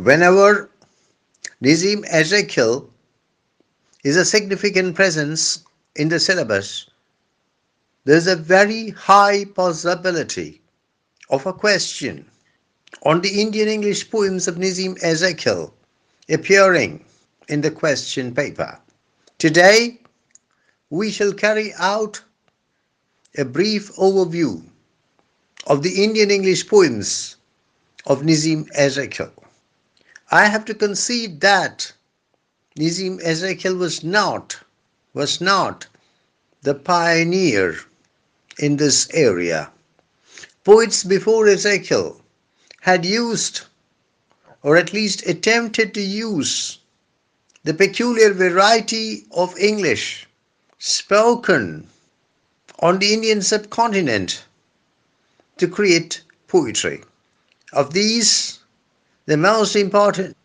Whenever Nissim Ezekiel is a significant presence in the syllabus, there is a very high possibility of a question on the Indian English poems of Nissim Ezekiel appearing in the question paper. Today, we shall carry out a brief overview of the Indian English poems of Nissim Ezekiel. I have to concede that Nissim Ezekiel was not the pioneer in this area. Poets before Ezekiel had used, or at least attempted to use, the peculiar variety of English spoken on the Indian subcontinent to create poetry. Of these, the most important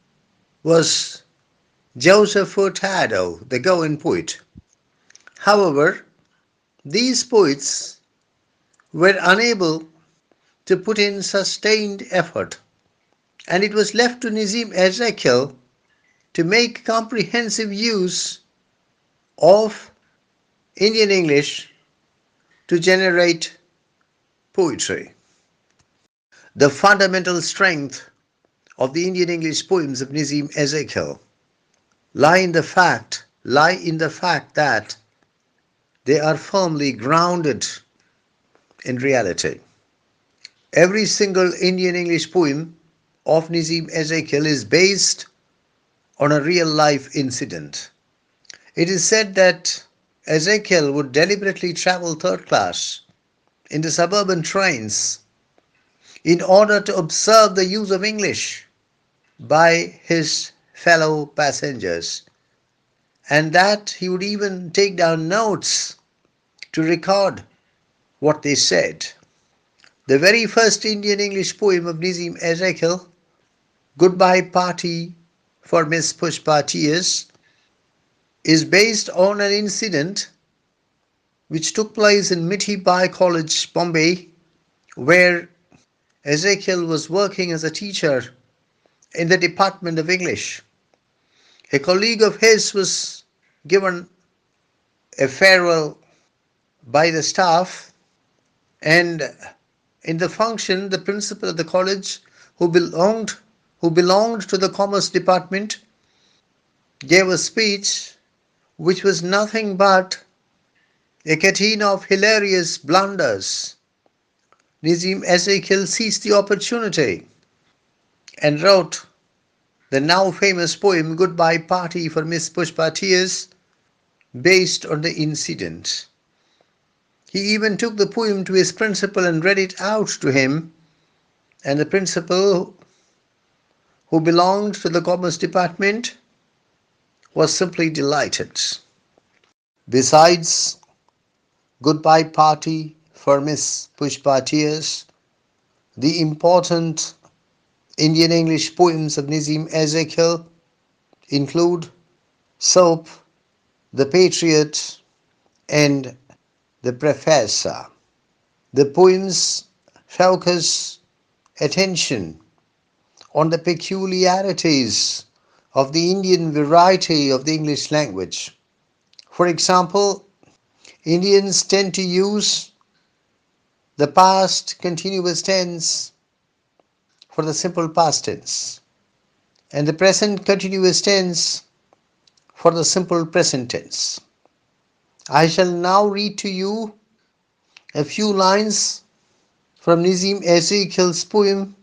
was Joseph Furtado, the Goan poet. However, these poets were unable to put in sustained effort, and it was left to Nissim Ezekiel to make comprehensive use of Indian English to generate poetry. The fundamental strength of the Indian English poems of Nissim Ezekiel lie in the fact that they are firmly grounded in reality. Every single Indian English poem of Nissim Ezekiel is based on a real life incident. It is said that Ezekiel would deliberately travel third class in the suburban trains in order to observe the use of English by his fellow passengers, and that he would even take down notes to record what they said. The very first Indian English poem of Nissim Ezekiel, Goodbye Party for Miss Pushpa Tears, is based on an incident which took place in Mithibai College, Bombay, where Ezekiel was working as a teacher in the Department of English. A colleague of his was given a farewell by the staff, and in the function, the principal of the college, who belonged to the Commerce Department, gave a speech which was nothing but a catena of hilarious blunders. Nissim Ezekiel seized the opportunity and wrote the now famous poem Goodbye Party for Miss Pushpa Tears based on the incident. He even took the poem to his principal and read it out to him, and the principal, who belonged to the Commerce Department, was simply delighted. Besides Goodbye Party for Miss Pushpa Tears, the important Indian English poems of Nissim Ezekiel include Soap, The Patriot, and The Professor. The poems focus attention on the peculiarities of the Indian variety of the English language. For example, Indians tend to use the past continuous tense for the simple past tense and the present continuous tense for the simple present tense. I shall now read to you a few lines from Nissim Ezekiel's poem,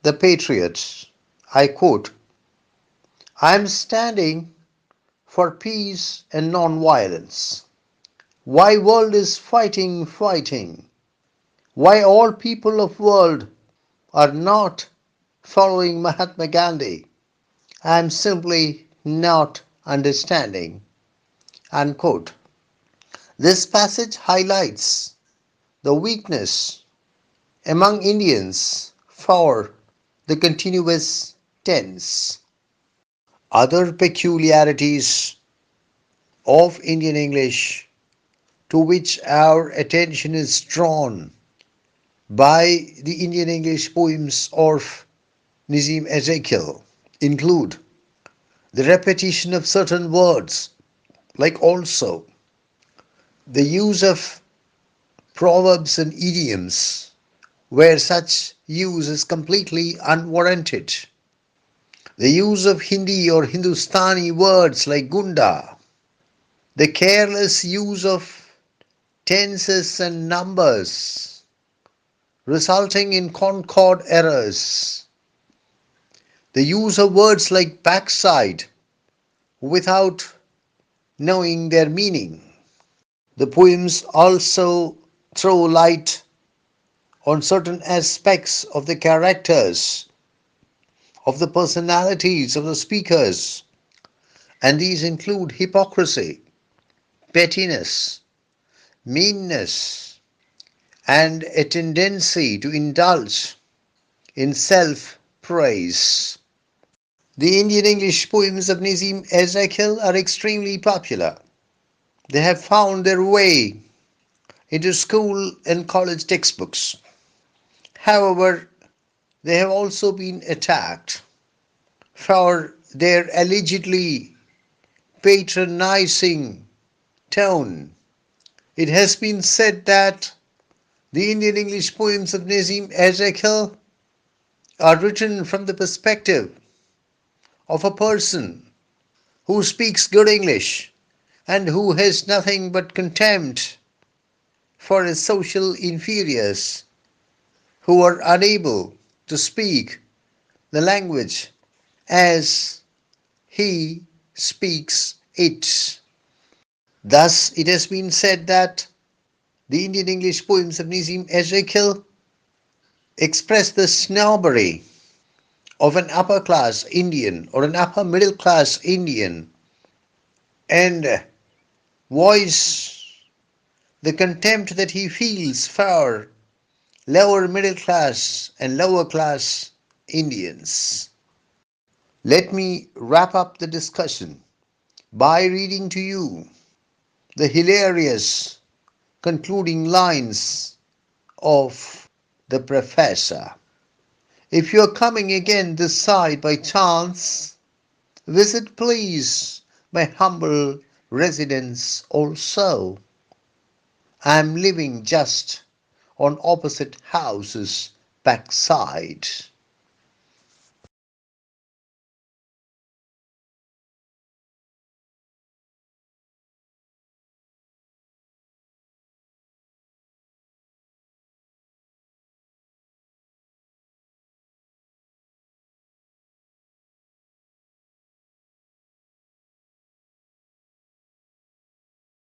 The Patriot. I quote, I am standing for peace and non-violence. Why world is fighting? Why all people of world are not following Mahatma Gandhi? I am simply not understanding. Unquote. This passage highlights the weakness among Indians for the continuous tense. Other peculiarities of Indian English to which our attention is drawn by the Indian English poems of Nissim Ezekiel include the repetition of certain words, like also the use of proverbs and idioms, where such use is completely unwarranted. The use of Hindi or Hindustani words like gunda, the careless use of tenses and numbers, resulting in concord errors, the use of words like backside without knowing their meaning. The poems also throw light on certain aspects of the characters, of the personalities of the speakers, and these include hypocrisy, pettiness, meanness, and a tendency to indulge in self praise. The Indian English poems of Nissim Ezekiel are extremely popular. They have found their way into school and college textbooks. However, they have also been attacked for their allegedly patronizing tone. It has been said that the Indian English poems of Nissim Ezekiel are written from the perspective of a person who speaks good English and who has nothing but contempt for his social inferiors who are unable to speak the language as he speaks it. Thus, it has been said that the Indian English poems of Nissim Ezekiel express the snobbery of an upper class Indian or an upper middle class Indian and voice the contempt that he feels for lower middle class and lower class Indians. Let me wrap up the discussion by reading to you the hilarious concluding lines of the professor. If you are coming again this side by chance, visit please my humble residence also. I am living just on opposite house's backside.